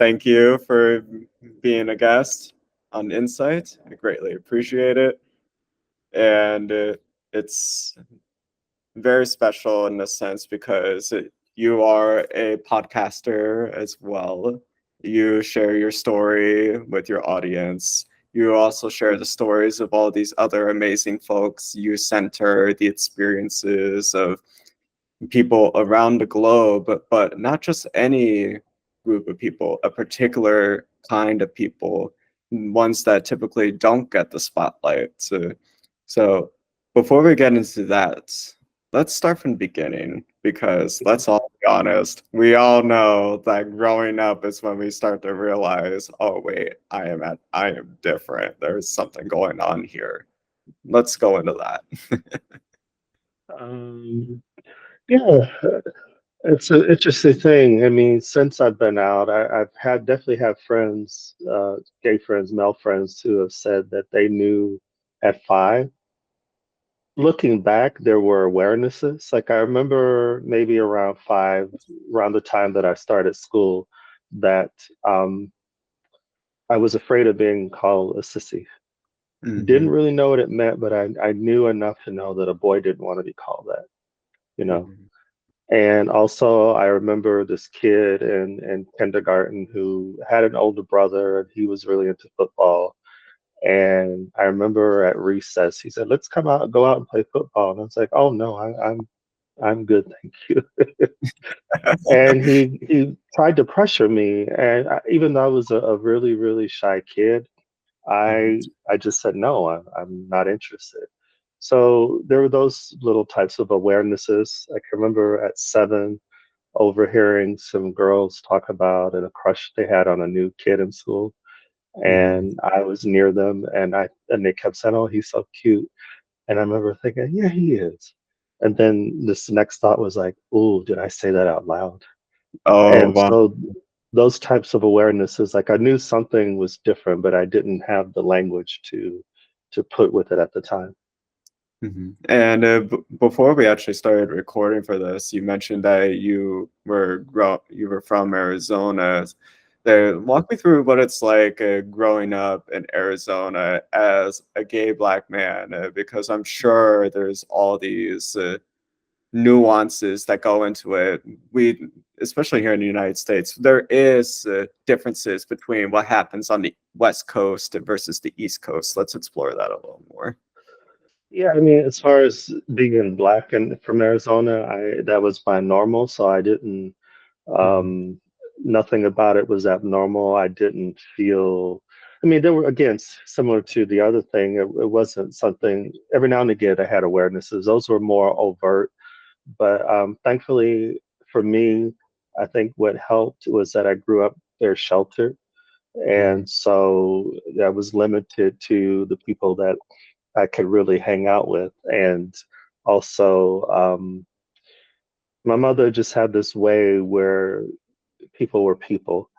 thank you for being a guest on Insight. I greatly appreciate it. And it's very special in a sense because you are a podcaster as well. You share your story with your audience. You also share the stories of all these other amazing folks. You center the experiences of people around the globe, but not just any group of people, a particular kind of people, ones that typically don't get the spotlight. So before we get into that, let's start from the beginning because let's all be honest, we all know that growing up is when we start to realize, oh wait, I am different. There's something going on here. Let's go into that. Um, yeah, it's an interesting thing. I mean, since I've been out, I've had definitely have friends, gay friends, male friends, who have said that they knew at 5. Looking back, there were awarenesses. Like I remember maybe around 5, around the time that I started school, that um, I was afraid of being called a sissy. Didn't Hmm. really know what it meant, but I knew enough to know that a boy didn't want to be called that, you know. Hmm. And also, I remember this kid in kindergarten who had an older brother, and he was really into football. And I remember at recess, he said, "Let's come out and go out and play football." And I was like, "Oh no, I'm good, thank you." And he tried to pressure me, and even though I was a really really shy kid, I just said no, I'm not interested. So there were those little types of awarenesses. I can remember at 7 overhearing some girls talk about and a crush they had on a new kid in school, Hmm. and I was near them, and they kept saying, "Oh, he's so cute," and I remember thinking, "Yeah, he is." And then this next thought was like, "Ooh, did I say that out loud?" Oh, And wow. so those types of awarenesses, like I knew something was different, but I didn't have the language to put with it at the time. Mhm. And before we actually started recording for this, you mentioned that you were from Arizona. Walk me through what it's like growing up in Arizona as a gay black man, because I'm sure there's all these nuances that go into it. We, especially here in the United States, there is differences between what happens on the West Coast versus the East Coast. Let's explore that a little more. Yeah, I mean, as far as being black and from Arizona, I that was my normal, so I didn't Mhm. um nothing about it was abnormal. I didn't feel I mean, there were again similar to the other thing, it wasn't something every now and again I had awarenesses. Those were more overt, but thankfully for me, I think what helped was that I grew up very sheltered. Mhm. And so I was limited to the people that I could really hang out with. And also, my mother just had this way where people were people.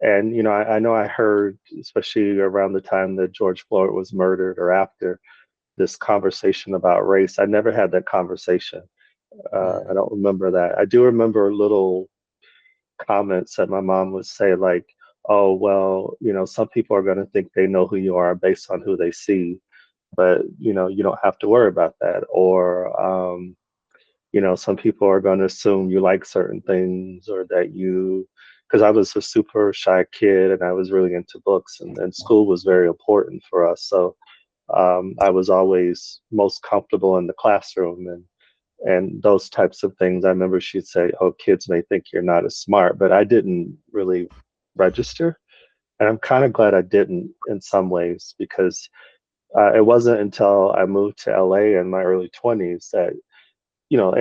And, I know I heard, especially around the time that George Floyd was murdered or after, this conversation about race. I never had that conversation. I Mhm. don't remember that. I do remember little comments that my mom would say, like, oh, well, some people are going to think they know who you are based on who they see, but, you don't have to worry about that. Or, some people are going to assume you like certain things or that because I was a super shy kid and I was really into books and school was very important for us. So I was always most comfortable in the classroom and those types of things. I remember she'd say, "Oh, kids may think you're not as smart," but I didn't really register, and I'm kind of glad I didn't in some ways because it wasn't until I moved to LA in my early 20s that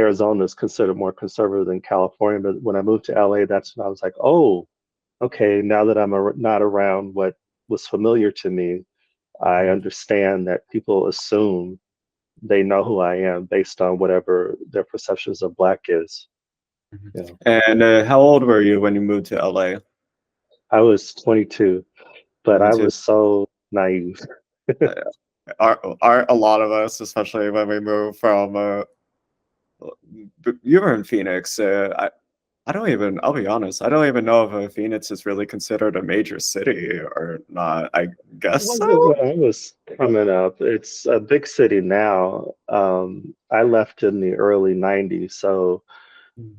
Arizona is considered more conservative than California. But when I moved to LA, that's when I was like, "Oh, okay." Now that not around what was familiar to me, I Mhm. understand that people assume they know who I am based on whatever their perceptions of black is. Mhm. You know, And how old were you when you moved to LA? I was 22, but I 22. was so naive. Uh, are a lot of us, especially when we move from you were in Phoenix. I'll be honest, I don't even know if Phoenix is really considered a major city or not. I It guess wasn't so. when I was coming up. It's a big city now. I left in the early 90s, so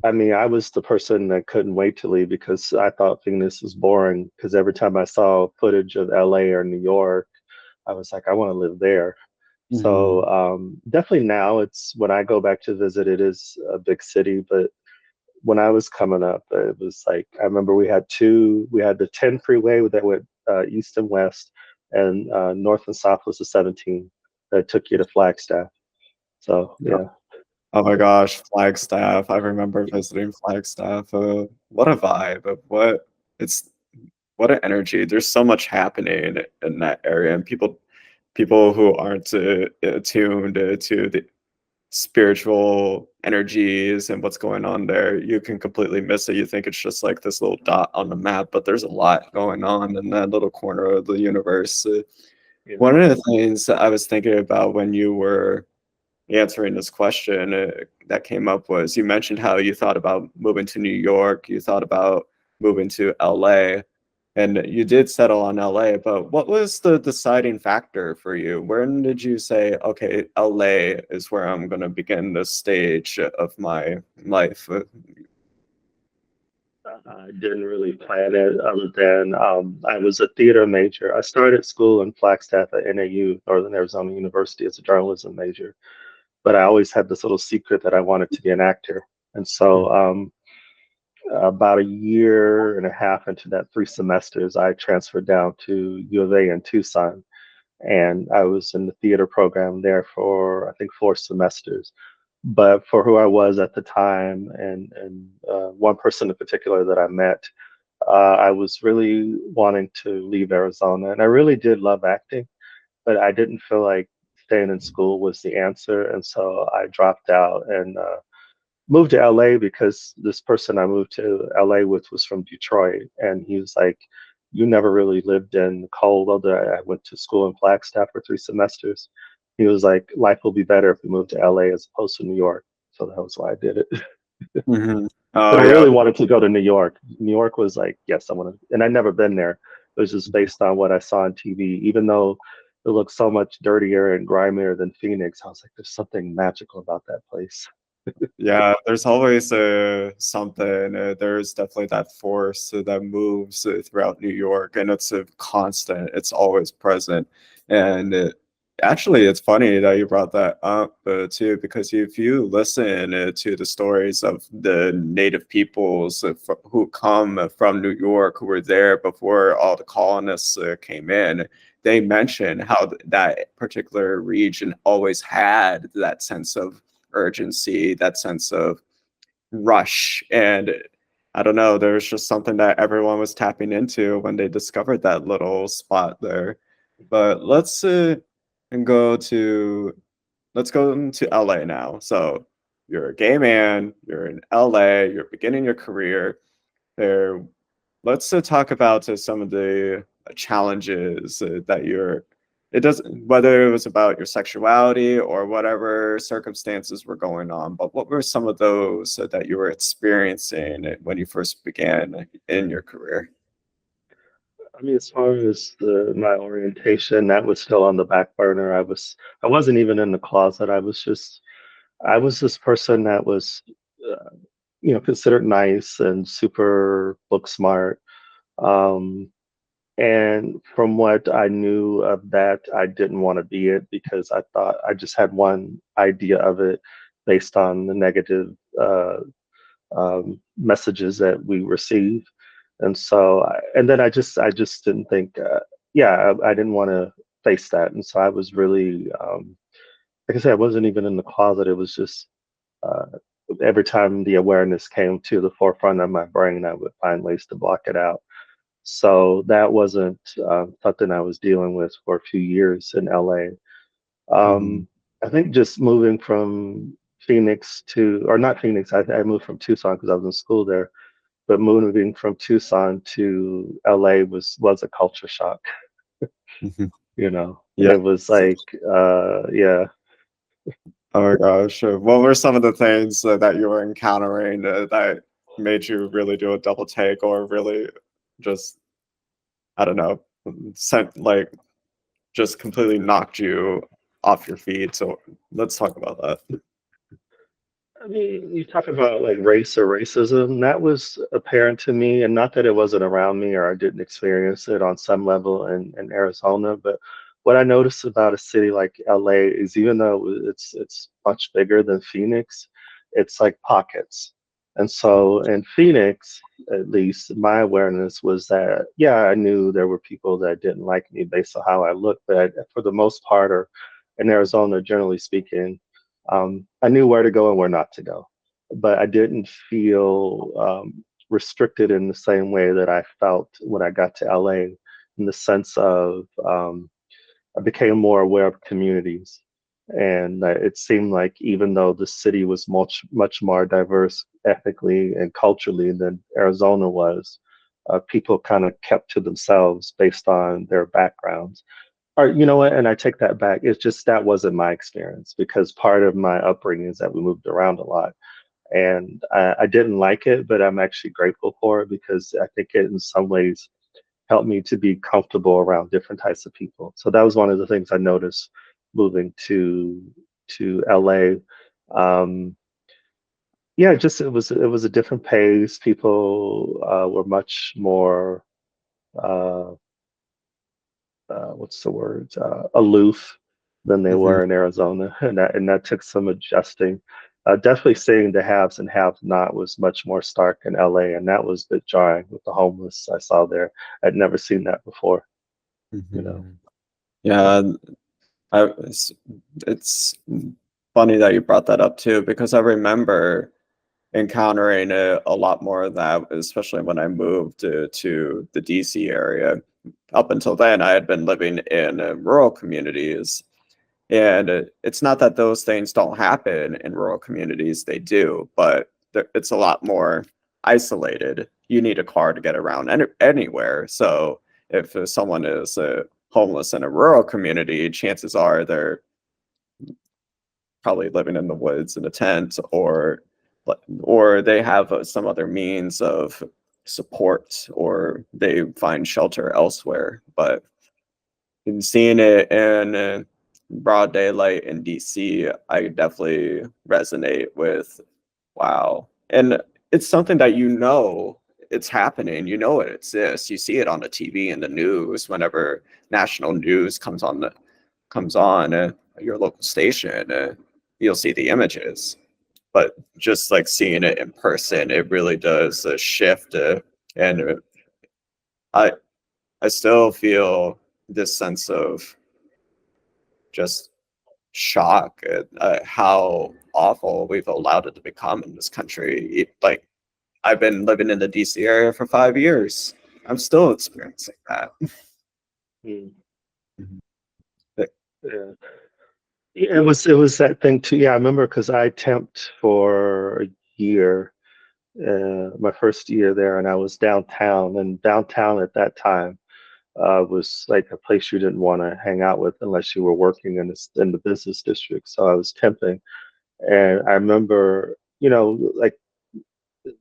I mean, I was the person that couldn't wait to leave because I thought Phoenix was boring. Because every time I saw footage of LA or New York, I was like, I want to live there. So Mhm. definitely now it's when I go back to visit, it is a big city. But when I was coming up, it was like I remember we had the 10 freeway that went east and west, and north and south was the 17 that took you to Flagstaff. So yeah. Oh my gosh, Flagstaff. I remember visiting Flagstaff. What a vibe. It's what an energy. There's so much happening in that area, and people who aren't attuned to the spiritual energies and what's going on there, you can completely miss it. You think it's just like this little dot on the map, but there's a lot going on in that little corner of the universe. Yeah. One of the things that I was thinking about when you were answering this question that came up was you mentioned how you thought about moving to New York, you thought about moving to LA, and you did settle on LA, but what was the deciding factor for you? When did you say, okay, LA is where I'm going to begin this stage of my life? I didn't really plan it other than I was a theater major. I started school in Flagstaff at NAU, Northern Arizona University, as a journalism major, but I always had this little secret that I wanted to be an actor. And so about a year and a half into that 3 semesters, I transferred down to U of A in Tucson. And I was in the theater program there for, I think, 4 semesters. But for who I was at the time, and one person in particular that I met, I was really wanting to leave Arizona. And I really did love acting, but I didn't feel like staying in school was the answer. And so I dropped out and moved to LA because this person I moved to LA with was from Detroit, and he was like, "You never really lived in the cold." Although I went to school in Flagstaff for 3 semesters, he was like, "Life will be better if we moved to LA as opposed to New York." So that was why I did it. Mhm. But Oh I yeah. really wanted to go to New York. New York was like, yes, I want to, and I'd never been there. It was just based on what I saw on TV. Even though it looked so much dirtier and grimier than Phoenix, I was like, there's something magical about that place. Yeah, there's always something. There's definitely that force that moves throughout New York, and it's a constant. It's always present. And actually, it's funny that you brought that up too, because if you listen to the stories of the native peoples who come from New York, who were there before all the colonists came in, they mention how that particular region always had that sense of urgency, that sense of rush. And I don't know, there's just something that everyone was tapping into when they discovered that little spot there. But and go to let's go into LA now. So you're a gay man, you're in LA, you're beginning your career there. Let's talk about some of the challenges that you're. It doesn't whether it was about your sexuality or whatever circumstances were going on, but what were some of those that you were experiencing when you first began in your career? I mean, as far as my orientation, that was still on the back burner. I wasn't even in the closet. I was this person that was, uh, considered nice and super book smart. Um, and from what I knew of that, I didn't want to be it because I thought I just had one idea of it based on the negative messages that we receive. And so, and then I just didn't think, yeah, I didn't want to face that. And so I was really, like I said, I wasn't even in the closet. It was just uh, every time the awareness came to the forefront of my brain, I would find ways to block it out. So that wasn't something I was dealing with for a few years in LA. Mhm. I think just moving from Phoenix to, or not Phoenix, I moved from Tucson because I was in school there, but moving from Tucson to LA was a culture shock. Mhm. Yeah. It was like, yeah. Oh my gosh. What were some of the things that you were encountering that? made you really do a double take, or really just, I don't know, sent like just completely knocked you off your feet? So let's talk about that. I mean, you talk about like race or racism, that was apparent to me, and not that it wasn't around me or I didn't experience it on some level in Arizona, but what I noticed about a city like LA is even though it's much bigger than Phoenix, it's like pockets. And so in Phoenix, at least my awareness was that, yeah, I knew there were people that didn't like me based on how I looked, but for the most part, or in Arizona, generally speaking, I knew where to go and where not to go, but I didn't feel restricted in the same way that I felt when I got to LA, in the sense of I became more aware of communities. And it seemed like even though the city was much more diverse ethnically and culturally than Arizona was, people kind of kept to themselves based on their backgrounds. Or you know what? And I take that back. It's just that wasn't my experience because part of my upbringing is that we moved around a lot, and I didn't like it, but I'm actually grateful for it because I think it in some ways helped me to be comfortable around different types of people. So that was one of the things I noticed moving to LA. Um, yeah, just it was a different pace. People were much more. Uh, what's the word, aloof than they Hmm. were in Arizona, and that took some adjusting. Definitely seeing the haves and have not was much more stark in LA, and that was the jarring with the homeless I saw there. I'd never seen that before, you know. Hmm. Yeah, it's, it's funny that you brought that up too, because I remember encountering a lot more of that, especially when I moved to the DC area. Up until then, I had been living in rural communities. And it's not that those things don't happen in rural communities, they do, but it's a lot more isolated. You need a car to get around anywhere. So if someone is homeless in a rural community, chances are they're probably living in the woods in a tent, or they have some other means of support, or they find shelter elsewhere. But in seeing it in broad daylight in DC, I definitely resonate with, wow. And it's something that it's happening, it exists. You see it on the TV and the news whenever national news comes on your local station, you'll see the images. But just like seeing it in person, it really does shift. And I I still feel this sense of just shock at how awful we've allowed it to become in this country. Like, I've been living in the DC area for 5 years. I'm still experiencing that. Mm, Mhm. But- yeah. Yeah, it was that thing too. Yeah, I remember because I temped for a year, my first year there, and I was downtown, and downtown at that time was like a place you didn't want to hang out with unless you were working in the business district. So I was temping, and I remember, like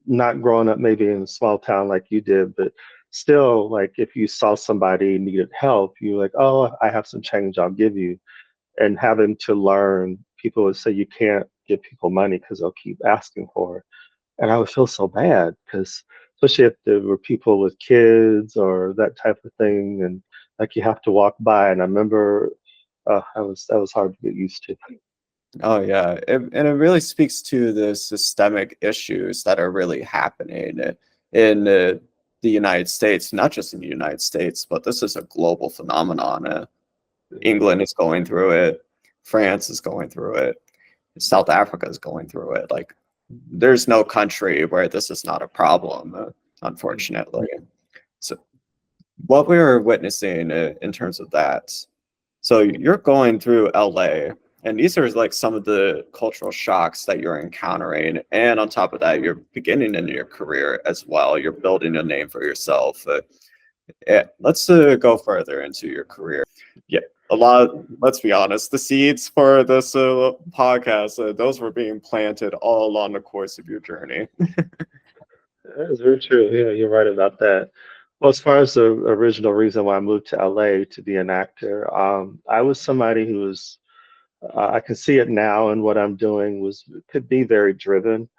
not growing up maybe in a small town like you did, but still, like if you saw somebody needed help, you were like, oh, I have some change, I'll give you. And having to learn, people would say you can't give people money because they'll keep asking for it. And I would feel so bad because, especially if there were people with kids or that type of thing, and like you have to walk by. And I remember that was hard to get used to. Oh yeah, and it really speaks to the systemic issues that are really happening in the United States, not just in the United States, but this is a global phenomenon. England is going through it, France is going through it, South Africa is going through it. Like, there's no country where this is not a problem, unfortunately. So, what we were witnessing in terms of that, so you're going through LA, and these are like some of the cultural shocks that you're encountering. And on top of that, you're beginning in your career as well. You're building a name for yourself. Let's go further into your career. Yeah, let's be honest, the seeds for this podcast, those were being planted all along the course of your journey. That is very true. Yeah, you're right about that. Well, as far as the original reason why I moved to LA to be an actor, I was somebody who was, I can see it now, and what I'm doing could be very driven.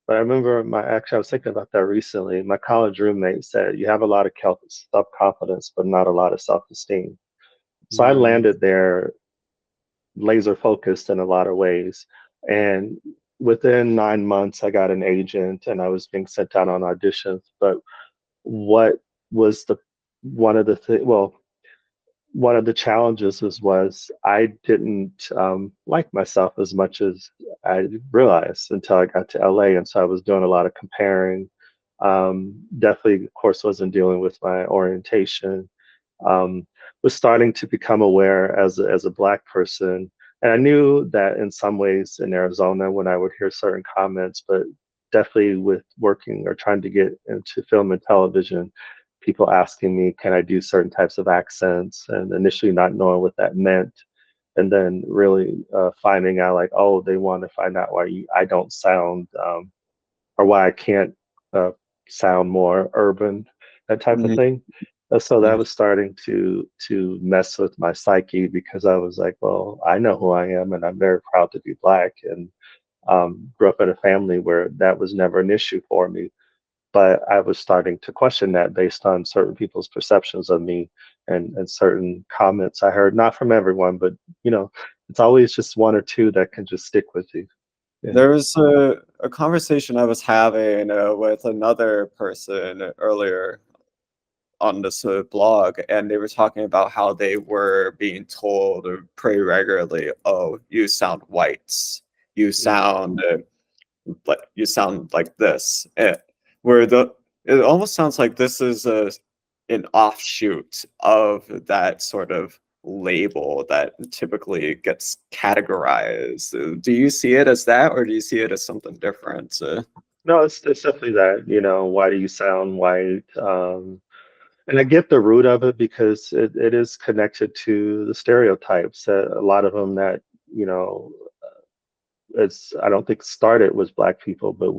But I remember actually, I was thinking about that recently. My college roommate said, you have a lot of self-confidence, but not a lot of self-esteem. So I Mm, landed there laser focused in a lot of ways. And within 9 months, I got an agent and I was being sent out on auditions. But what was one of the well, one of the challenges was I didn't like myself as much as I realized until I got to LA, and so I was doing a lot of comparing. Definitely, of course, wasn't dealing with my orientation. Um, was starting to become aware as a Black person, and I knew that in some ways in Arizona when I would hear certain comments, but definitely with working or trying to get into film and television, people asking me, can I do certain types of accents? And initially not knowing what that meant. And then really finding out like, oh, they want to find out why I don't sound or why I can't uh, sound more urban, that type of mhm, thing. So that yeah. was starting to mess with my psyche because I was like, well, I know who I am, and I'm very proud to be Black, and grew up in a family where that was never an issue for me. But I was starting to question that based on certain people's perceptions of me and certain comments I heard, not from everyone, but you know, it's always just one or two that can just stick with you. Yeah. There was a conversation I was having with another person earlier on this blog, and they were talking about how they were being told pretty regularly, "Oh, you sound white. You Mm. sound like you sound like this." Where the it almost sounds like this is an offshoot of that sort of label that typically gets categorized. Do you see it as that, or do you see it as something different? No, it's definitely that, why do you sound white? And I get the root of it because it is connected to the stereotypes. A lot of them that, you know, I don't think started with Black people, but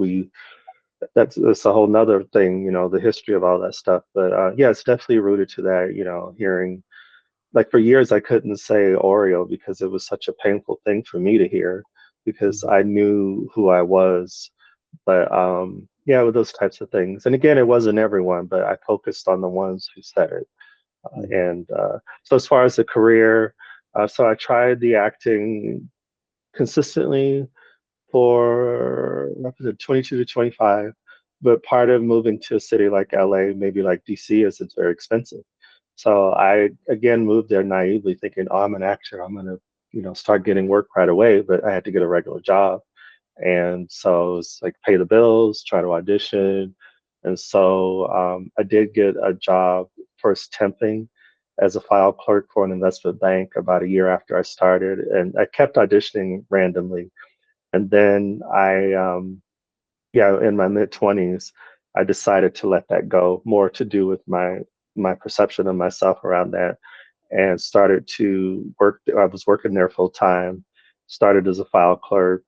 that's a whole nother thing, the history of all that stuff. But yeah, it's definitely rooted to that, hearing like for years I couldn't say Oreo because it was such a painful thing for me to hear because Mhm. I knew who I was. But yeah, with those types of things. And again, it wasn't everyone, but I focused on the ones who said it. Mhm. And so as far as the career, so I tried the acting consistently for what was it, 22 to 25. But part of moving to a city like LA, maybe like DC, is it's very expensive. So I again moved there naively thinking, oh, I'm an actor. I'm gonna, start getting work right away. But I had to get a regular job. And so it's like pay the bills, try to audition. And so I did get a job first temping as a file clerk for an investment bank about a year after I started. And I kept auditioning randomly. And then yeah, in my mid 20s, I decided to let that go, more to do with my perception of myself around that, and started to work. I was working there full time. Started as a file clerk.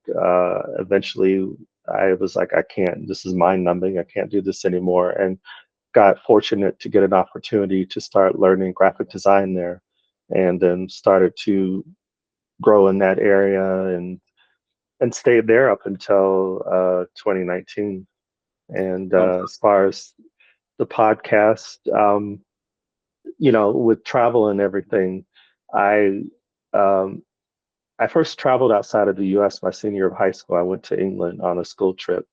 Eventually, I was like, I can't. This is mind numbing. I can't do this anymore. And got fortunate to get an opportunity to start learning graphic design there, and then started to grow in that area and stayed there up until 2019. And Oh, as far as the podcast, with travel and everything, I um, I first traveled outside of the U.S. my senior year of high school. I went to England on a school trip,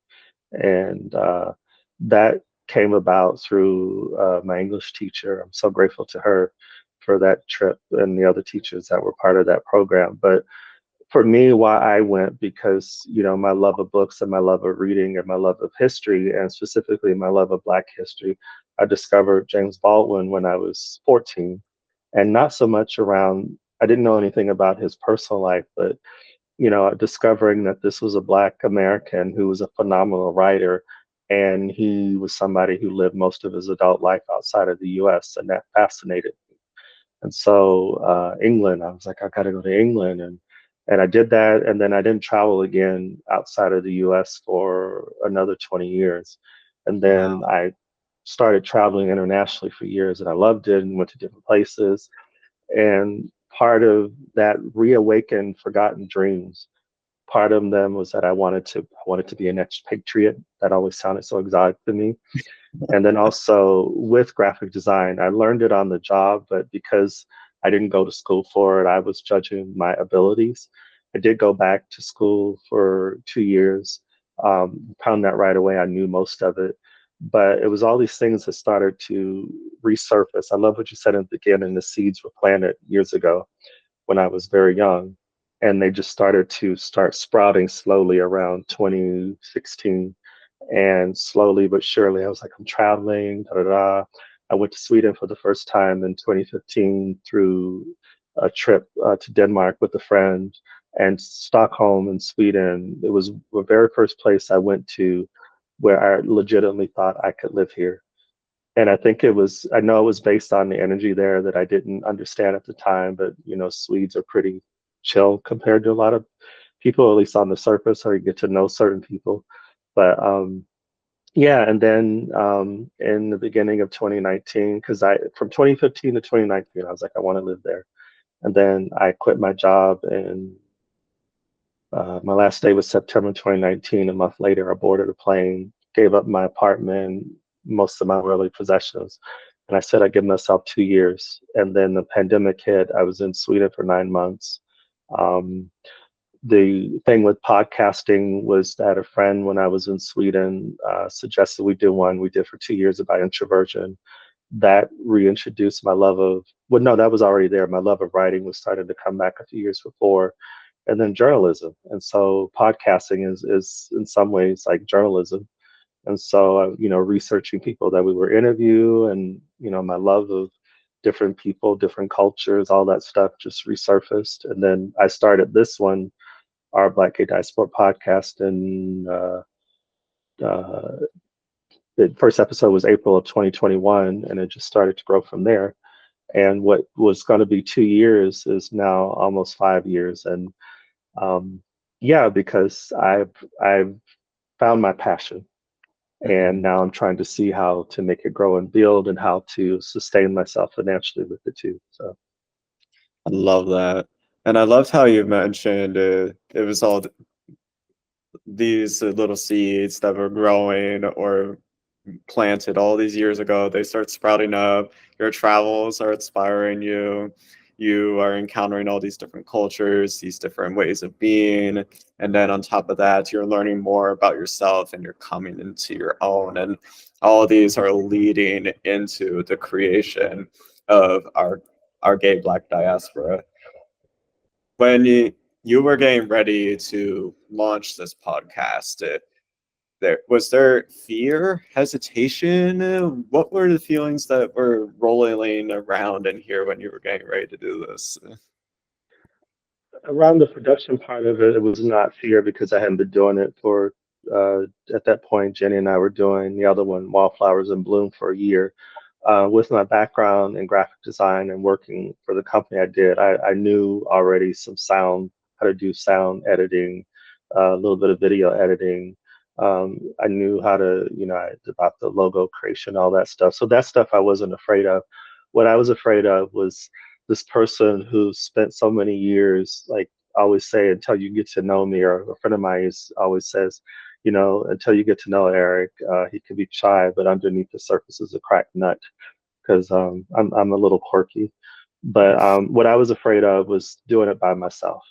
and that came about through my English teacher. I'm so grateful to her for that trip and the other teachers that were part of that program. But for me, why I went, because my love of books and my love of reading and my love of history, and specifically my love of Black history. I discovered James Baldwin when I was 14, and not so much around. I didn't know anything about his personal life, but discovering that this was a Black American who was a phenomenal writer, and he was somebody who lived most of his adult life outside of the U.S., and that fascinated. And so England, I was like, I got to go to England, and I did that, and then I didn't travel again outside of the U.S. for another 20 years. And then Wow. I started traveling internationally for years, and I loved it and went to different places. And part of that reawakened forgotten dreams, part of them was that I wanted to be an expatriate. That always sounded so exotic to me. And then also with graphic design, I learned it on the job, but because I didn't go to school for it, I was judging my abilities. I did go back to school for 2 years. Found that right away. I knew most of it, but it was all these things that started to resurface. I love what you said in the beginning. The seeds were planted years ago when I was very young, and they just start sprouting slowly around 2016. And slowly but surely, I was like, I'm traveling, da da da. I went to Sweden for the first time in 2015 through a trip to Denmark with a friend, and Stockholm in Sweden. It was the very first place I went to where I legitimately thought I could live here. And I know it was based on the energy there that I didn't understand at the time, but Swedes are pretty chill compared to a lot of people, at least on the surface, or you get to know certain people. But yeah, and then in the beginning of 2019, because I from 2015 to 2019, I was like, I want to live there. And then I quit my job, and my last day was September 2019. A month later, I boarded a plane, gave up my apartment, most of my worldly possessions, and I said I'd give myself 2 years. And then the pandemic hit. I was in Sweden for 9 months. Um, the thing with podcasting was that a friend, when I was in Sweden, suggested we do one. We did for 2 years about introversion. That reintroduced my love of, well, no, that was already there. My love of writing was starting to come back a few years before, and then journalism. And so podcasting is in some ways like journalism. And so, researching people that we were interview, and my love of different people, different cultures, all that stuff just resurfaced. And then I started this one, our Black Gay Diaspora podcast, and uh, the first episode was April of 2021, and it just started to grow from there. And what was going to be 2 years is now almost 5 years. And um, yeah, because I've found my passion, and Mhm. now I'm trying to see how to make it grow and build, and how to sustain myself financially with it too. So I love that. And I loved how you mentioned it was all these little seeds that were growing or planted all these years ago. They start sprouting up. Your travels are inspiring you. You are encountering all these different cultures, these different ways of being. And then on top of that, you're learning more about yourself and you're coming into your own. And all of these are leading into the creation of our gay Black diaspora. When you were getting ready to launch this podcast, there fear, hesitation? What were the feelings that were rolling around in here when you were getting ready to do this? around the production part of it, it was not fear because I hadn't been doing it for, uh, at that point, Jenny and I were doing the other one, Wildflowers in Bloom, for a year. With my background in graphic design and working for the company I did, I knew already some sound, how to do sound editing, a little bit of video editing. I knew how to, about the logo creation, all that stuff. So that stuff I wasn't afraid of. What I was afraid of was this person who spent so many years, like I always say, until you get to know me, or a friend of mine always says, until you get to know Eric, he can be shy, but underneath the surface is a cracked nut, because I'm a little quirky. But what I was afraid of was doing it by myself.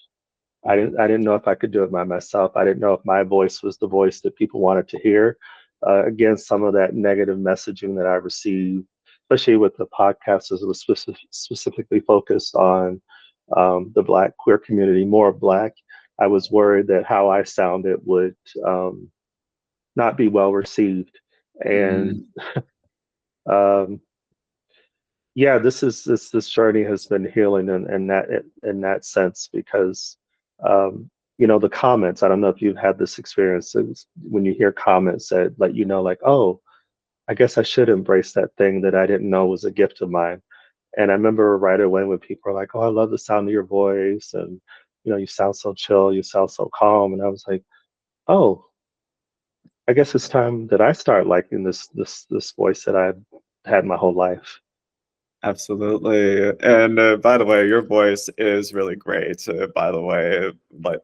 I didn't know if I could do it by myself. I didn't know if my voice was the voice that people wanted to hear. Again, some of that negative messaging that I received, especially with the podcast, as it was specifically focused on the Black queer community, more Black. I was worried that how I sounded would not be well received. And Mm, um, yeah, this journey has been healing in that sense, because the comments. I don't know if you've had this experience. When you hear comments that let you know, like, oh, I guess I should embrace that thing that I didn't know was a gift of mine. And I remember right away when people are like, oh, I love the sound of your voice, and you sound so chill, you sound so calm, and I was like, oh, I guess it's time that I start liking this voice that I've had my whole life. Absolutely. And by the way, your voice is really great. By the way,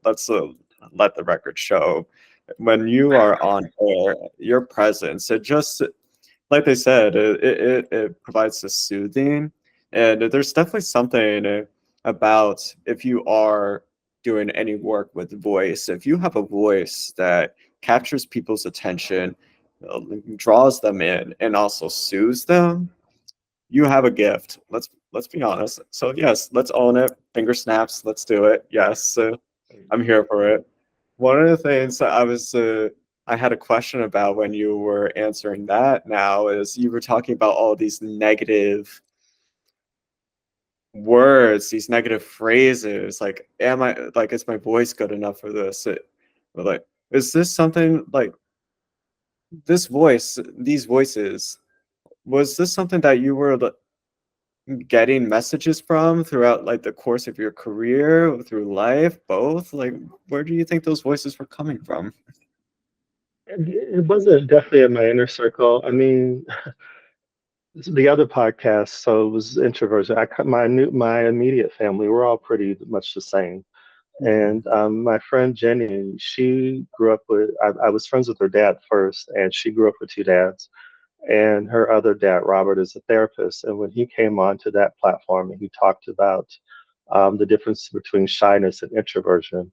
let's let the record show when you are on air, your presence, it just like they said, it provides a soothing, and there's definitely something about if you are doing any work with voice, if you have a voice that captures people's attention, draws them in, and also soothes them, you have a gift. Let's be honest. So yes, let's own it. Finger snaps. Let's do it. Yes, I'm here for it. One of the things that I had a question about when you were answering that now is you were talking about all these negative words, these negative phrases. Like, am I like is my voice good enough for this? But like, is this something like this voice, these voices? Was this something that you were getting messages from throughout like the course of your career, through life, both? Like, where do you think those voices were coming from? It wasn't definitely in my inner circle. I mean, the other podcast, so it was introversion. My immediate family, we're all pretty much the same. Mhm. And my friend Jenny, she grew up with, I was friends with her dad first, and she grew up with two dads. And her other dad, Robert, is a therapist. And when he came onto that platform and he talked about the difference between shyness and introversion,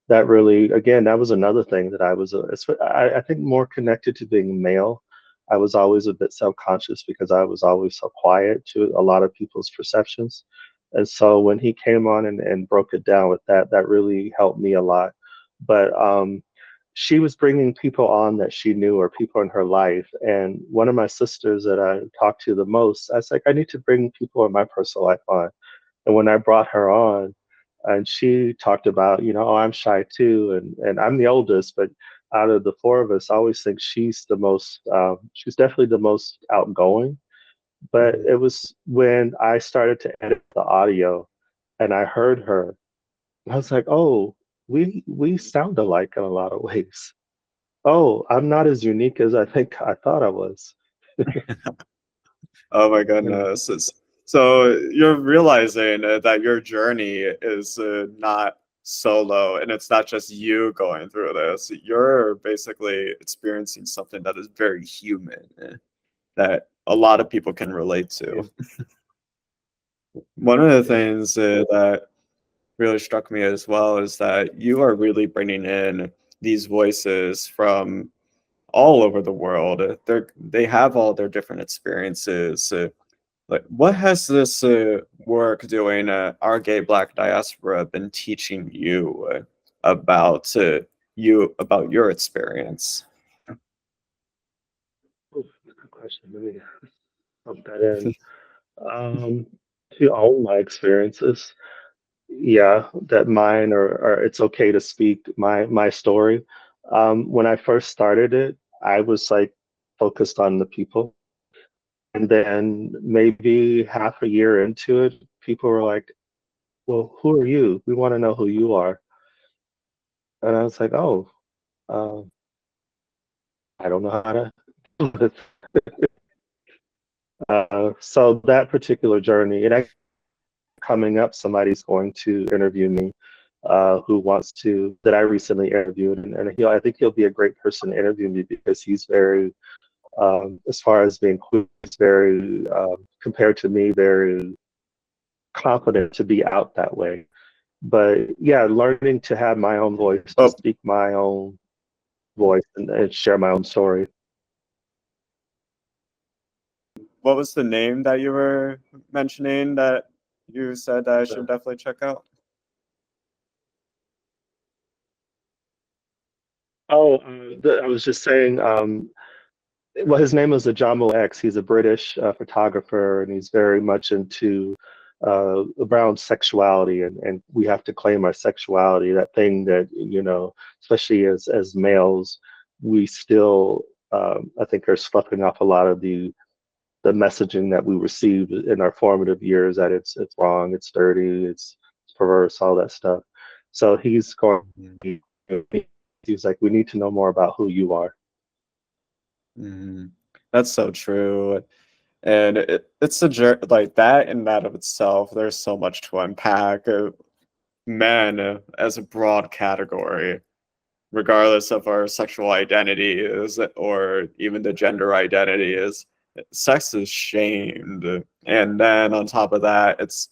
that really, again, that was another thing that I think more connected to being male. I was always a bit self-conscious because I was always so quiet to a lot of people's perceptions. And so when he came on and broke it down with that, that really helped me a lot. But she was bringing people on that she knew or people in her life. And one of my sisters that I talked to the most, I was like, I need to bring people in my personal life on. And when I brought her on, and she talked about, oh, I'm shy too, and I'm the oldest, but out of the four of us, I always think she's the most, she's definitely the most outgoing. But Mhm. it was when I started to edit the audio, and I heard her, I was like, oh, we sound alike in a lot of ways. Oh, I'm not as unique as I think I thought I was. Oh my Yeah. goodness. So you're realizing that your journey is not solo and it's not just you going through this. You're basically experiencing something that is very human, that a lot of people can relate to. One of the Yeah. things that really struck me as well is that you are really bringing in these voices from all over the world. They have all their different experiences. Like, what has this work doing our gay Black diaspora been teaching you about about your experience? Ooh, good question. Let me pump that in. Um, to own my experiences. Yeah, that mine or it's okay to speak my story. When I first started it, I was like focused on the people. And then maybe half a year into it, people were like, well, who are you? We want to know who you are. And I was like, oh, um, I don't know how to do this. So that particular journey, coming up, somebody's going to interview me who wants to, that I recently interviewed. And I think he'll be a great person to interview me because he's very, as far as being queer, he's very, compared to me, very confident to be out that way. But yeah, learning to have my own voice, to Oh, speak my own voice and share my own story. what was the name that you were mentioning that you said that I should definitely check out? Oh, I was just saying, well, his name is Ajamo X. He's a British photographer, and he's very much into around sexuality, and we have to claim our sexuality. That thing that especially as males, we still, I think, are sloughing off a lot of the messaging that we received in our formative years that it's wrong, it's dirty, it's perverse, all that stuff. So he's going. Mhm. He's like, we need to know more about who you are. Mhm. That's so true. And it's a like that in that of itself. There's so much to unpack. Men as a broad category, regardless of our sexual identity is or even the gender identity is, sex is shamed. And then on top of that, it's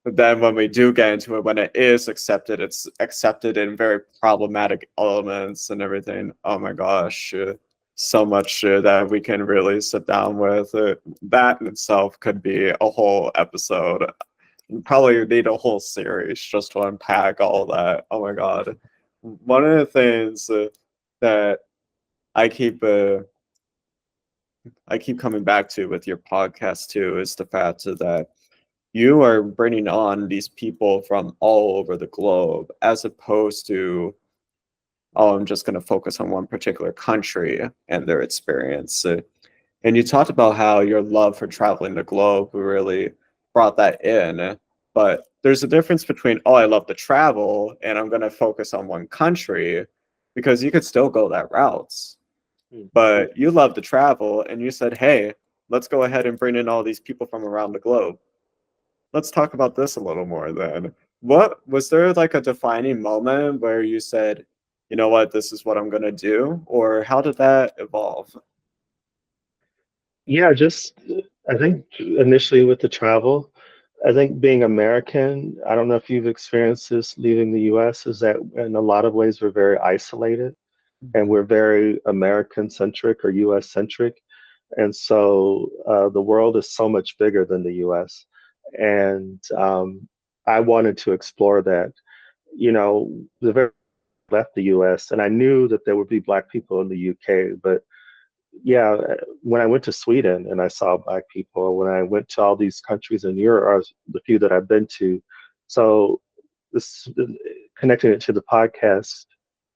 but then when we do get into it, when it is accepted, it's accepted in very problematic elements and everything. Oh my gosh, so much that we can really sit down with. That in itself could be a whole episode. We probably need a whole series just to unpack all that. Oh my god. One of the things that I keep uh, I keep coming back to with your podcast too is the fact that you are bringing on these people from all over the globe as opposed to, oh, I'm just going to focus on one particular country and their experience. And you talked about how your love for traveling the globe really brought that in. But there's a difference between, oh, I love to travel and I'm going to focus on one country, because you could still go that route. Mm. But you love to travel and you said, hey, let's go ahead and bring in all these people from around the globe. Let's talk about this a little more then. What was there like a defining moment where you said, you know what, this is what I'm gonna do? Or how did that evolve? Yeah, just I think initially with the travel, I think being American, I don't know if you've experienced this leaving the US, is that in a lot of ways we're very isolated and we're very American centric or US centric. And so the world is so much bigger than the US. And I wanted to explore that. You know, the very left the US and I knew that there would be Black people in the UK, but yeah, when I went to Sweden and I saw Black people, when I went to all these countries in Europe, or the few that I've been to, so this connecting it to the podcast,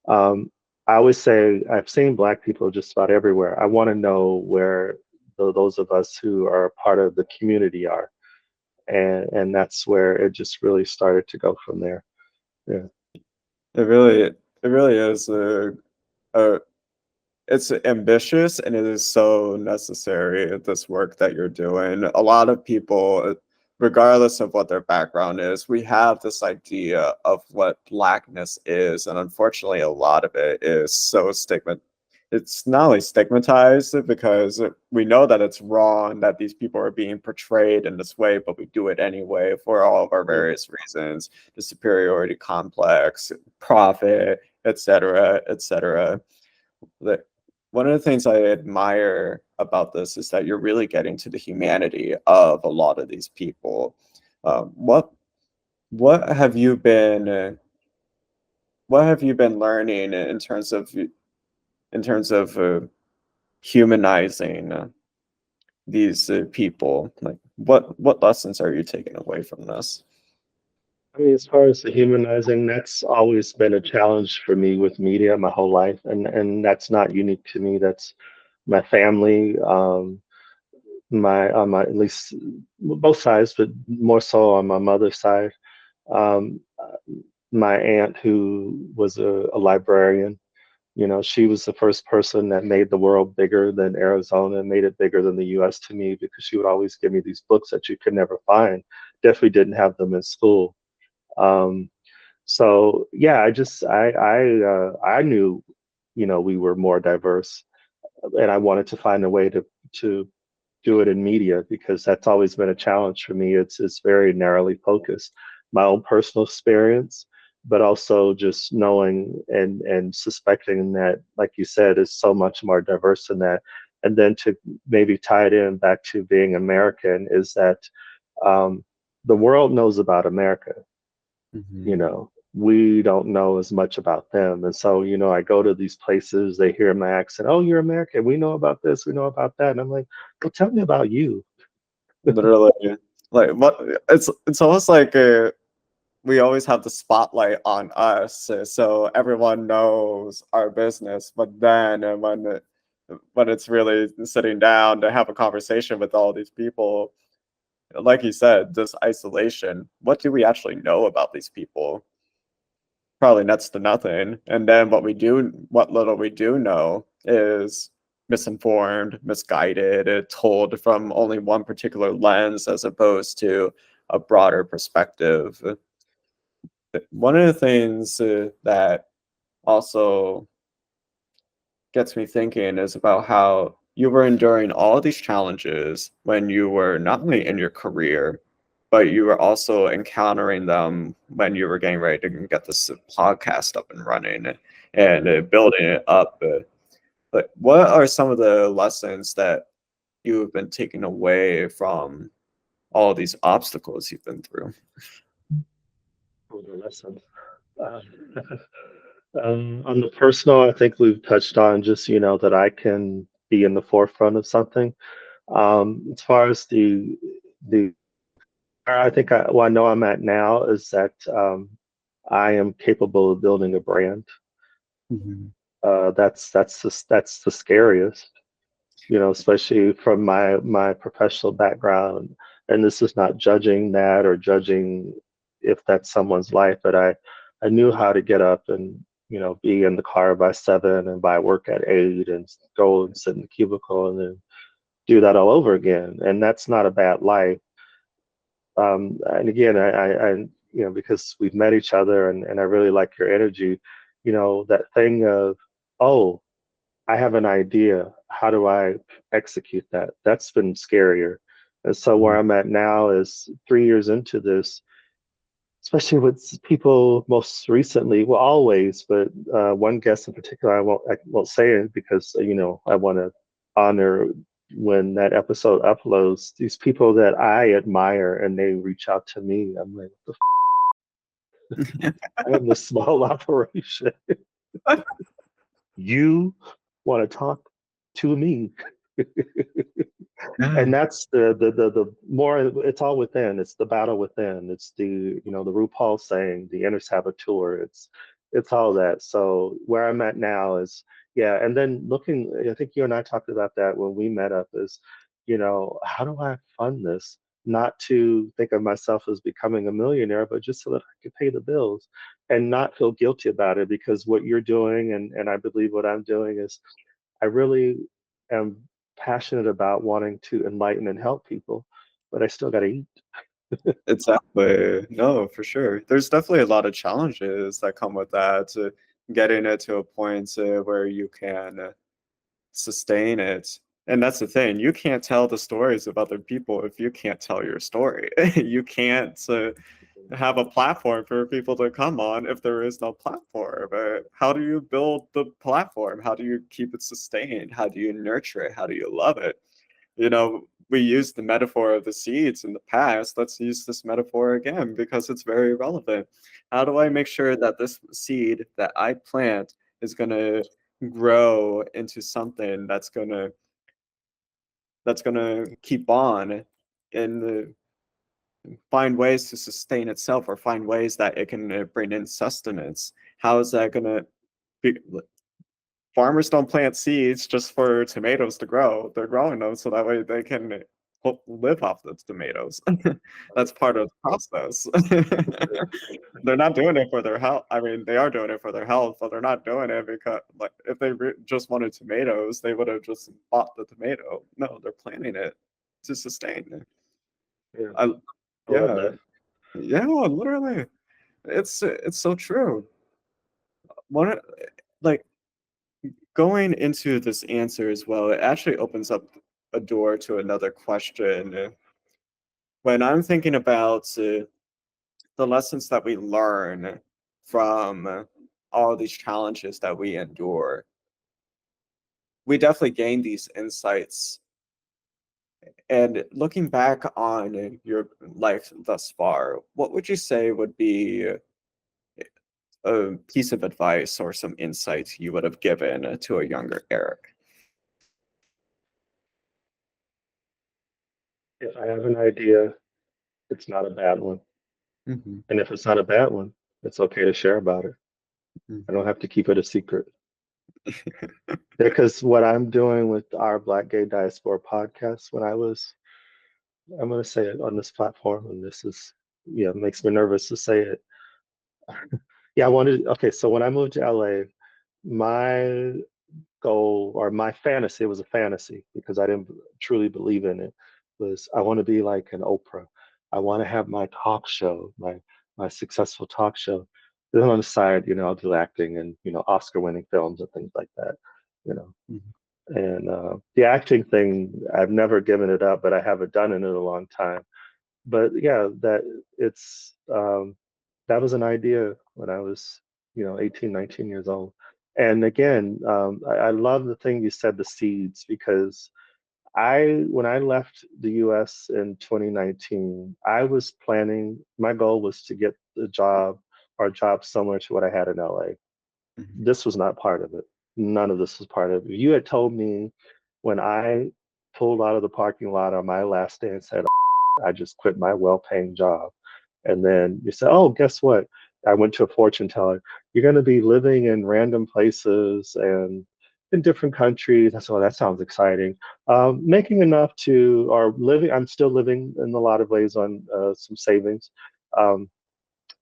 um, I always say I've seen Black people just about everywhere. I want to know where those of us who are part of the community are, and that's where it just really started to go from there. Yeah. It really is a it's ambitious and it is so necessary, this work that you're doing. A lot of people, regardless of what their background is, we have this idea of what blackness is, and unfortunately a lot of it is so it's not only stigmatized because we know that it's wrong that these people are being portrayed in this way, but we do it anyway for all of our Mm. various reasons: the superiority complex, profit, etc., etc. That one of the things I admire about this is that you're really getting to the humanity of a lot of these people. Um, what what have you been what have you been learning in terms of humanizing these people? Like what lessons are you taking away from this? I mean, as far as the humanizing, that's always been a challenge for me with media my whole life, and that's not unique to me. That's my family, my on my at least both sides, but more so on my mother's side. Um, my aunt, who was a librarian, you know, she was the first person that made the world bigger than Arizona, and made it bigger than the U.S. to me because she would always give me these books that you could never find. Definitely didn't have them in school. Um, so yeah, I knew, you know, we were more diverse, and I wanted to find a way to do it in media because that's always been a challenge for me. It's very narrowly focused. My own personal experience, but also just knowing and suspecting that, like you said, is so much more diverse than that. And then to maybe tie it in back to being American is that um, the world knows about America. You Mhm. know, we don't know as much about them. And so, you know, I go to these places, they hear my accent, oh, you're American, we know about this, we know about that. And I'm like, well, tell me about you. Literally, like what it's almost like we always have the spotlight on us, so everyone knows our business. But then when it's really sitting down to have a conversation with all these people, like you said, this isolation, what do we actually know about these people? Probably next to nothing. And then what little we do know is misinformed, misguided, told from only one particular lens as opposed to a broader perspective. One of the things that also gets me thinking is about how you were enduring all these challenges when you were not only in your career, but you were also encountering them when you were getting ready to get this podcast up and running and building it up. But what are some of the lessons that you've been taking away from all these obstacles you've been through? For the lesson. Um, on the personal, I think we've touched on just, that I can be in the forefront of something. As far as the where I think I know I'm at now is that I am capable of building a brand. Mhm. That's the scariest, especially from my professional background. And this is not judging that or judging if that's someone's life, but I knew how to get up and be in the car by 7 and by work at 8 and go and sit in the cubicle and then do that all over again. And that's not a bad life. And again, because we've met each other and I really like your energy, that thing of, oh, I have an idea. How do I execute that? That's been scarier. And so where Mhm. I'm at now is 3 years into this, especially with people most recently, well, always, but one guest in particular, I won't say it because I want to honor when that episode uploads. These people that I admire and they reach out to me. I'm like, I am the small operation. You want to talk to me? Yeah. And that's the more it's all within. It's the battle within. It's the RuPaul saying, the inner saboteur. It's all that. So where I'm at now is, yeah. And then looking, I think you and I talked about that when we met up, is how do I fund this? Not to think of myself as becoming a millionaire, but just so that I can pay the bills and not feel guilty about it, because what you're doing and I believe what I'm doing is, I really am passionate about wanting to enlighten and help people, but I still got to eat. Exactly. No, for sure. There's definitely a lot of challenges that come with that, getting it to a point where you can sustain it. And that's the thing. You can't tell the stories of other people if you can't tell your story. You can't have a platform for people to come on if there is no platform. How do you build the platform? How do you keep it sustained? How do you nurture it? How do you love it? We used the metaphor of the seeds in the past. Let's use this metaphor again because it's very relevant. How do I make sure that this seed that I plant is going to grow into something that's going to keep on and find ways to sustain itself or find ways that it can bring in sustenance? How is that going to be? Farmers don't plant seeds just for tomatoes to grow. They're growing them so that way they can live off the tomatoes. That's part of the process. They're not doing it for their health. I mean, they are doing it for their health, but they're not doing it because, like, if they just wanted tomatoes, they would have just bought the tomato. No, they're planting it to sustain it. Yeah, I, I love yeah, that. yeah, literally, it's so true. One, like, going into this answer as well, it actually opens up a door to another question. When I'm thinking about the lessons that we learn from all these challenges that we endure, we definitely gain these insights. And looking back on your life thus far, what would you say would be a piece of advice or some insights you would have given to a younger Eric? If I have an idea, it's not a bad one. Mhm, And if it's not a bad one, it's okay to share about it. I don't mhm. have to keep it a secret. Because what I'm doing with our Black Gay Diaspora podcast, I'm going to say it on this platform, and this is, yeah, it makes me nervous to say it. Yeah, okay, so when I moved to LA, my goal or my fantasy, it was a fantasy because I didn't truly believe in it, was I want to be like an Oprah. I want to have my talk show, my successful talk show. Then on the side, I'll do acting and, Oscar winning films and things like that, you know. Mhm. And the acting thing, I've never given it up, but I haven't done it in a long time. But yeah, that was an idea when I was, 18, 19 years old. And again, I love the thing you said, the seeds, because when I left the US in 2019, I was planning, my goal was to get the job or a job similar to what I had in LA. Mhm. This was not part of it. None of this was part of it. You had told me when I pulled out of the parking lot on my last day and said, I just quit my well-paying job. And then you said, oh, guess what? I went to a fortune teller. You're going to be living in random places and in different countries. I said, oh, that sounds exciting. Making enough or living, I'm still living in a lot of ways on some savings. Um,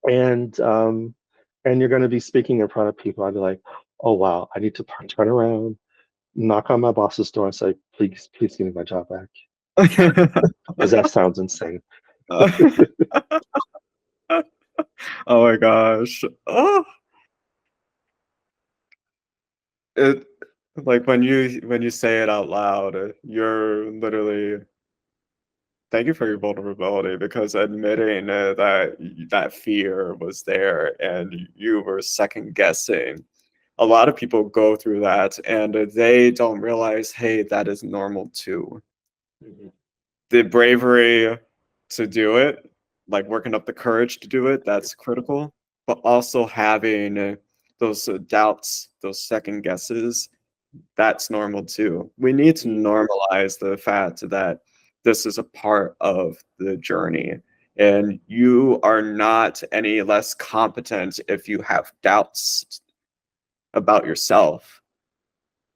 and you're going to be speaking in front of people. I'd be like, oh, wow, I need to turn around, knock on my boss's door and say, please, please give me my job back. Because that sounds insane. Oh my gosh. Oh, it like when you say it out loud, you're literally thank you for your vulnerability because admitting that fear was there and you were second guessing. A lot of people go through that and they don't realize, hey, that is normal too. Mhm. The bravery to do it, like working up the courage to do it, that's critical. But also having those doubts, those second guesses, that's normal too. We need to normalize the fact that this is a part of the journey. And you are not any less competent if you have doubts about yourself.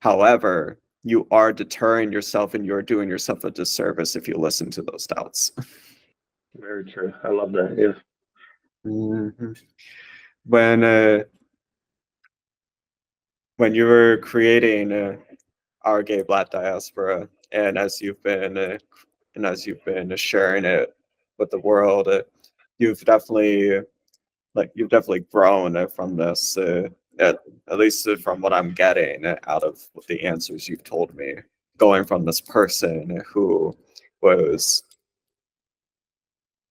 However, you are deterring yourself and you're doing yourself a disservice if you listen to those doubts. Very true. I love that. Yeah. Mhm. When when you were creating our gay Black diaspora, and as you've been sharing it with the world, you've definitely you've definitely grown from this. At least from what I'm getting out of the answers you've told me, going from this person who was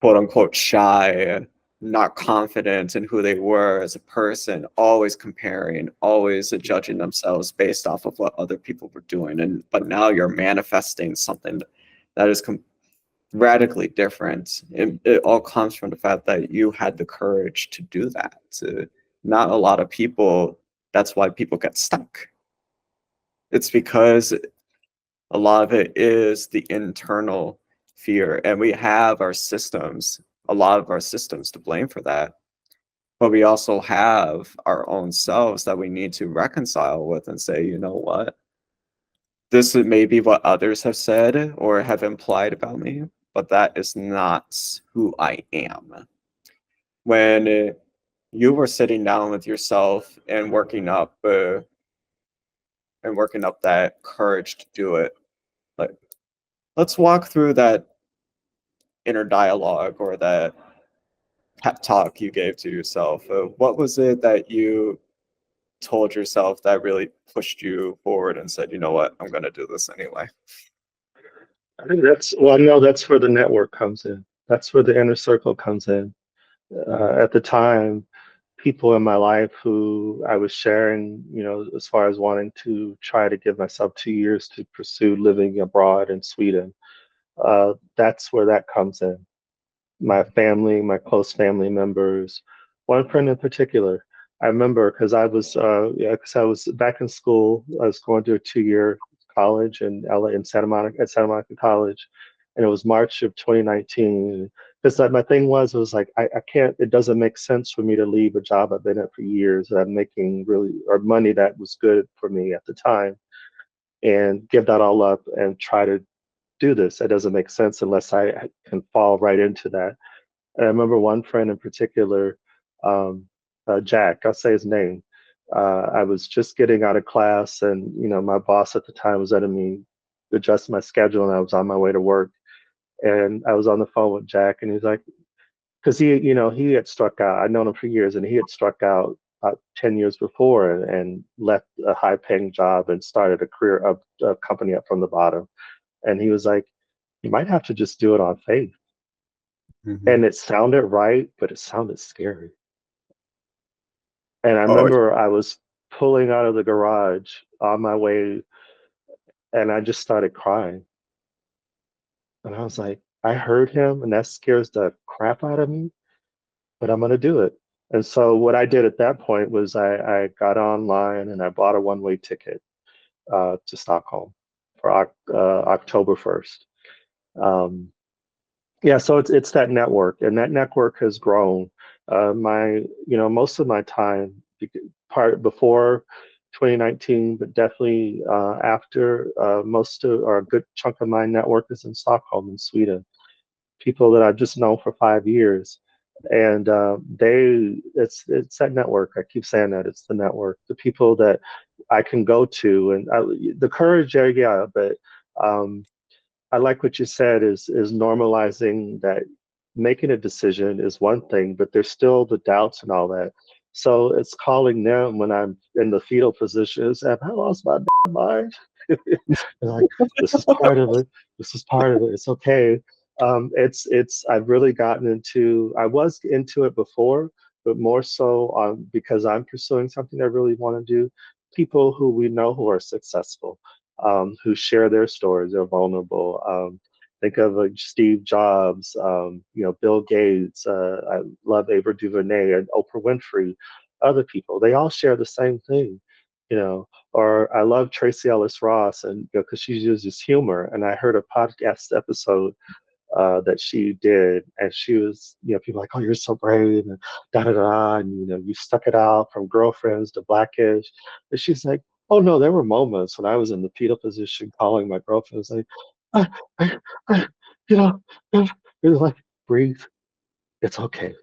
quote unquote shy, not confident in who they were as a person, always comparing, always judging themselves based off of what other people were doing. But now you're manifesting something that is radically different. It all comes from the fact that you had the courage to do that. Not a lot of people, that's why people get stuck. It's because a lot of it is the internal fear, and we have a lot of our systems to blame for that. But we also have our own selves that we need to reconcile with and say, you know what? This is maybe what others have said or have implied about me, but that is not who I am. When you were sitting down with yourself and working up that courage to do it, like let's walk through that inner dialogue or that pep talk you gave to yourself. What was it that you told yourself that really pushed you forward and said, you know what, I'm going to do this anyway? I think no, that's where the network comes in. That's where the inner circle comes in. At the time, people in my life who I was sharing, as far as wanting to try to give myself 2 years to pursue living abroad in Sweden, that's where that comes in. My family, my close family members, one friend in particular. I remember because because I was back in school. I was going to a 2 year college in LA in Santa Monica at Santa Monica College, and it was March of 2019. Because my thing was, it was like I can't. It doesn't make sense for me to leave a job I've been at for years that I'm making really or money that was good for me at the time, and give that all up and try to do this. It doesn't make sense unless I can fall right into that. And I remember one friend in particular, Jack, I'll say his name. I was just getting out of class, and my boss at the time was letting me adjust my schedule, and I was on my way to work. And I was on the phone with Jack, and he's like, because he had struck out. I'd known him for years, and he had struck out about 10 years before, and left a high-paying job and started a company up from the bottom. And he was like, "You might have to just do it on faith." Mhm. And it sounded right, but it sounded scary. And I Oh, remember I was pulling out of the garage on my way, and I just started crying. And I was like, I heard him, and that scares the crap out of me, but I'm going to do it. And so what I did at that point was I got online and I bought a one-way ticket to Stockholm for October 1st. Um, yeah, so it's that network, and that network has grown. Most of my time, part before 2019, but definitely after, most of or a good chunk of my network is in Stockholm, in Sweden. People that I've just known for 5 years, and it's that network. I keep saying that it's the network, the people that I can go to, and the courage. Yeah, but um, I like what you said is normalizing that making a decision is one thing, but there's still the doubts and all that. So it's calling them when I'm in the fetal position and saying, "Have I lost my damn mind?" And like, this is part of it. This is part of it. It's okay. I've really gotten into, I was into it before, but more so because I'm pursuing something I really want to do. People who we know who are successful, who share their stories, they're vulnerable. Think of Steve Jobs, Bill Gates. I love Ava DuVernay and Oprah Winfrey. Other people, they all share the same thing, you know. Or I love Tracy Ellis Ross, and because she uses humor. And I heard a podcast episode that she did, and she was, people like, "Oh, you're so brave," and da da da, and you stuck it out from girlfriends to Blackish. And she's like, "Oh no, there were moments when I was in the fetal position, calling my girlfriends like, I, I, I, you know, it was like, breathe, it's okay."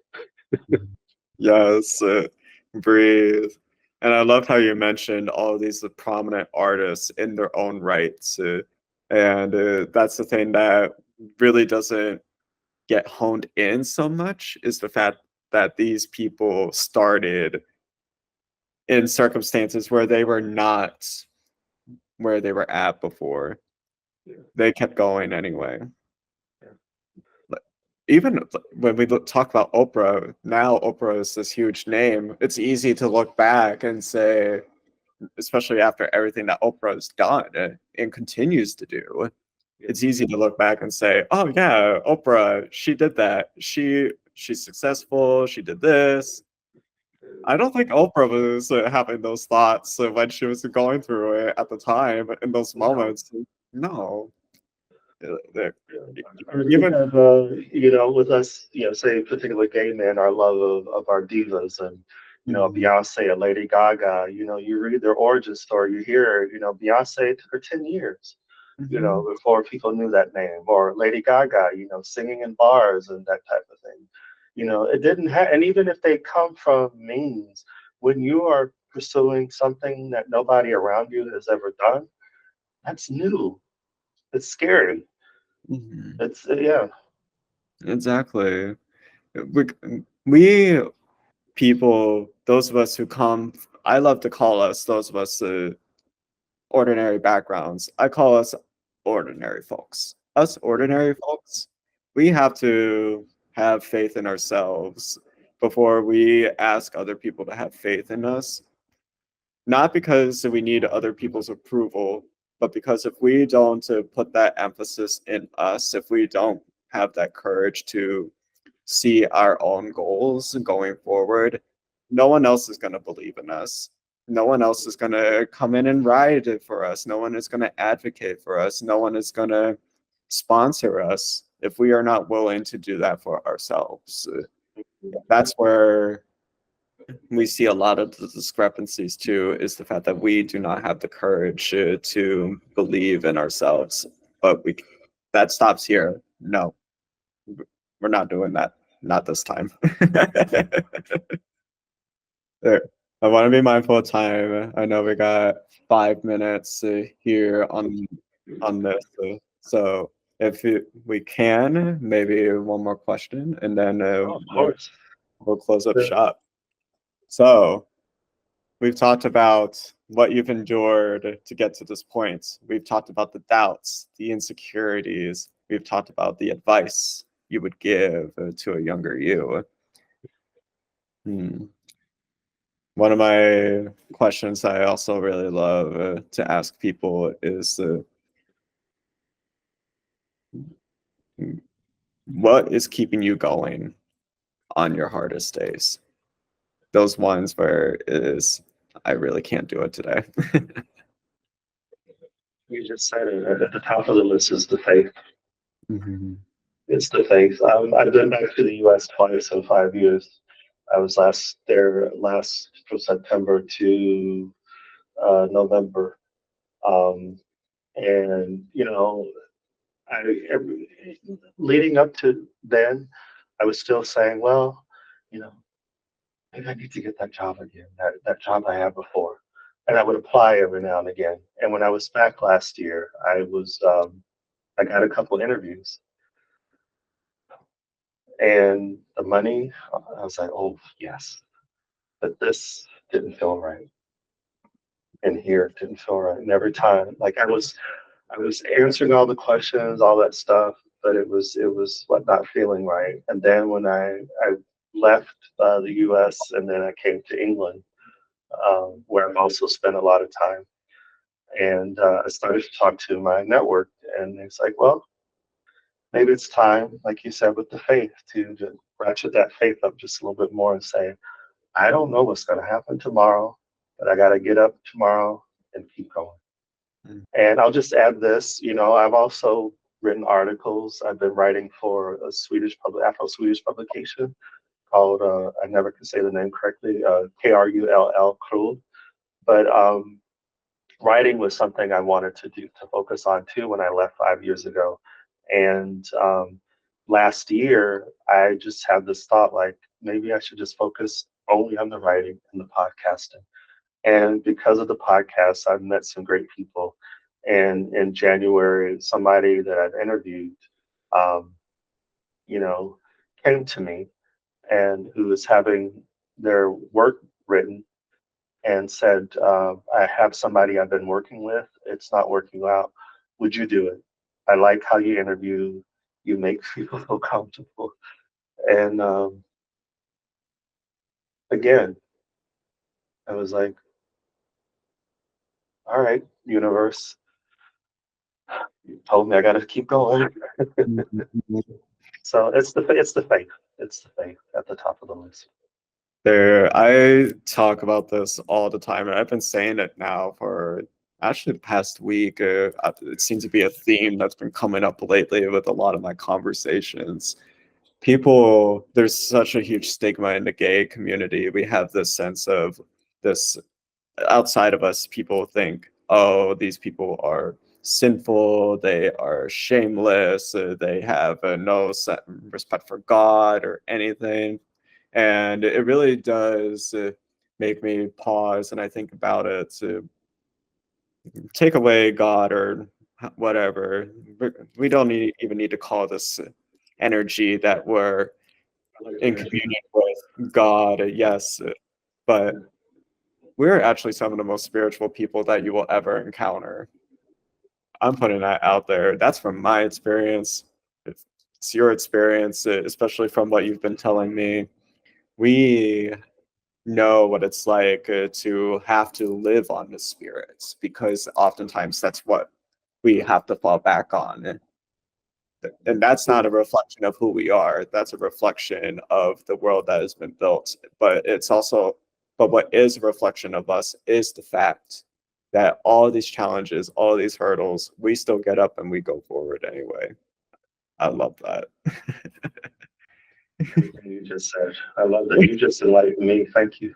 yes, breathe. And I love how you mentioned all of these prominent artists in their own rights. And that's the thing that really doesn't get honed in so much, is the fact that these people started in circumstances where they were not where they were at before. Yeah, They kept going anyway. yeah, Like, even when we talk about Oprah, now Oprah is this huge name. It's easy to look back and say, especially after everything that Oprah has done and continues to do, yeah. it's easy to look back and say, "Oh yeah, Oprah, she did that. She's successful. She did this." I don't think Oprah was having those thoughts when she was going through it at the time in those No. moments. No. Uh, Or think Even of, with us, say particularly gay men, our love of our divas, and Mhm, Beyonce, a Lady Gaga. You read their origin story, you hear, Beyonce, it took her 10 years, mhm, before people knew that name, or Lady Gaga, singing in bars and that type of thing. It didn't have, and even if they come from means, when you are pursuing something that nobody around you has ever done, that's new. It's scary. mhm. It's yeah. Exactly. We, we people, those of us who come, I love to call us, those of us ordinary backgrounds, I call us ordinary folks. Us ordinary folks, we have to have faith in ourselves before we ask other people to have faith in us. Not because we need other people's approval, but because if we don't put that emphasis in us, if we don't have that courage to see our own goals going forward, no one else is going to believe in us. No one else is going to come in and ride it for us. No one is going to advocate for us. No one is going to sponsor us if we are not willing to do that for ourselves. That's where we see a lot of the discrepancies too, is the fact that we do not have the courage to believe in ourselves. But that stops here. No, we're not doing that. Not this time. There. I want to be mindful of time. I know we got 5 minutes here on this, so if we can, maybe one more question, and then Oh, of course. we'll close up Yeah. shop. So we've talked about what you've endured to get to this point. We've talked about the doubts, the insecurities. We've talked about the advice you would give to a younger you. One of my questions I also really love to ask people is what is keeping you going on your hardest days? Those ones where it is, I really can't do it today. You just said it. At the top of the list is the faith. Mhm. It's the faith. I've been back to the U.S. twice in 5 years. I was last from September to November, um, and every, leading up to then, I was still saying, well, you know, maybe I need to get that job again, that job I had before, and I would apply every now and again. And when I was back last year, I got a couple interviews, and the money, I was like, oh yes, but this didn't feel right, and here it didn't feel right. And every time, like I was answering all the questions, all that stuff, but it was what not feeling right. And then when I left the U.S. and then I came to England, where I've also spent a lot of time, and I started to talk to my network, and it's like, well, maybe it's time, like you said, with the faith, to ratchet that faith up just a little bit more and say, I don't know what's going to happen tomorrow, but I got to get up tomorrow and keep going. Mm. And I'll just add this, I've also written articles. I've been writing for a Afro-Swedish publication called, I never can say the name correctly, KRULL, Krull. But writing was something I wanted to do, to focus on too, when I left 5 years ago. And last year, I just had this thought, like, maybe I should just focus only on the writing and the podcasting. And because of the podcast, I've met some great people. And in January, somebody that I've interviewed, um, you know, came to me and who was having their work written and said, I have somebody I've been working with. It's not working out. Would you do it? I like how you interview. You make people feel comfortable. And again, I was like, all right, universe, you told me I got to keep going. So it's the faith. It's the faith at the top of the list. I talk about this all the time, and I've been saying it now for actually the past week. It seems to be a theme that's been coming up lately with a lot of my conversations. There's such a huge stigma in the gay community. We have this sense of this outside of us. People think, oh, these people are sinful, they are shameless, they have no respect for God or anything. And it really does make me pause and I think about it, to take away God or whatever. We don't even need to call this energy that we're in communion with God, yes, but we're actually some of the most spiritual people that you will ever encounter. I'm putting that out there. That's from my experience. It's your experience, especially from what you've been telling me. We know what it's like to have to live on the spirits, because oftentimes that's what we have to fall back on. And that's not a reflection of who we are. That's a reflection of the world that has been built. But what is a reflection of us is the fact that all these challenges, all these hurdles, we still get up and we go forward anyway. I love that. Everything you just said. I love that you just enlightened me. Thank you.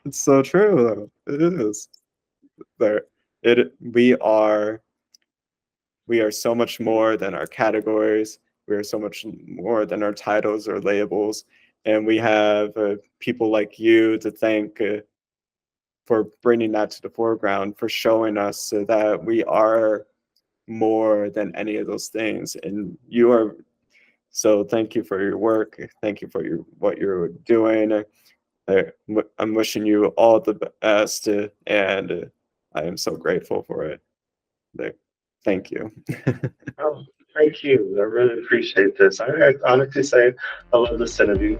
It's so true, though. It is. There, it we are so much more than our categories. We are so much more than our titles or labels. And we have people like you to thank for bringing that to the foreground, for showing us that we are more than any of those things. And you are, so thank you for your work. Thank you for what you're doing. I'm wishing you all the best, and I am so grateful for it. Thank you. Oh, thank you. I really appreciate this. I honestly say I love this interview.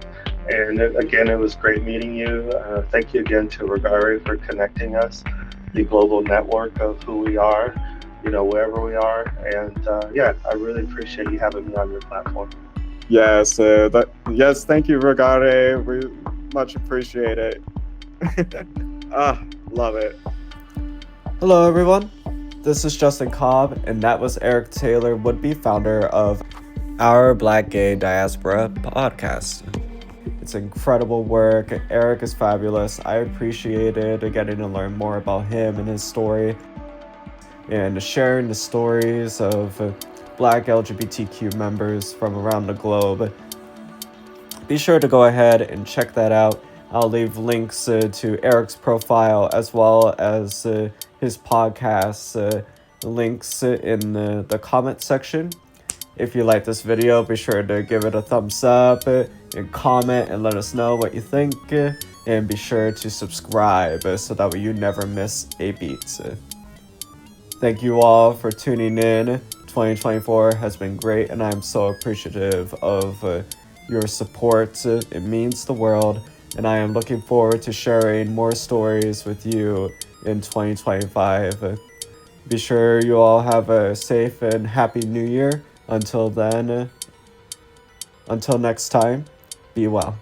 And again, it was great meeting you. Thank you again to Regare for connecting us, the global network of who we are, wherever we are. And yeah, I really appreciate you having me on your platform. Yes, yes, thank you, Regare. We much appreciate it. Love it. Hello, everyone. This is Justin Cobb, and that was Erick Taylor Woodby, founder of our Black Gay Diaspora podcast. It's incredible work. Erick is fabulous. I appreciated getting to learn more about him and his story, and sharing the stories of Black LGBTQ members from around the globe. Be sure to go ahead and check that out. I'll leave links to Erick's profile as well as his podcast links in the comment section. If you like this video, be sure to give it a thumbs up and comment and let us know what you think. And be sure to subscribe so that way you never miss a beat. Thank you all for tuning in. 2024 has been great, and I'm so appreciative of your support. It means the world, and I am looking forward to sharing more stories with you in 2025. Be sure you all have a safe and happy new year. Until then, until next time, be well.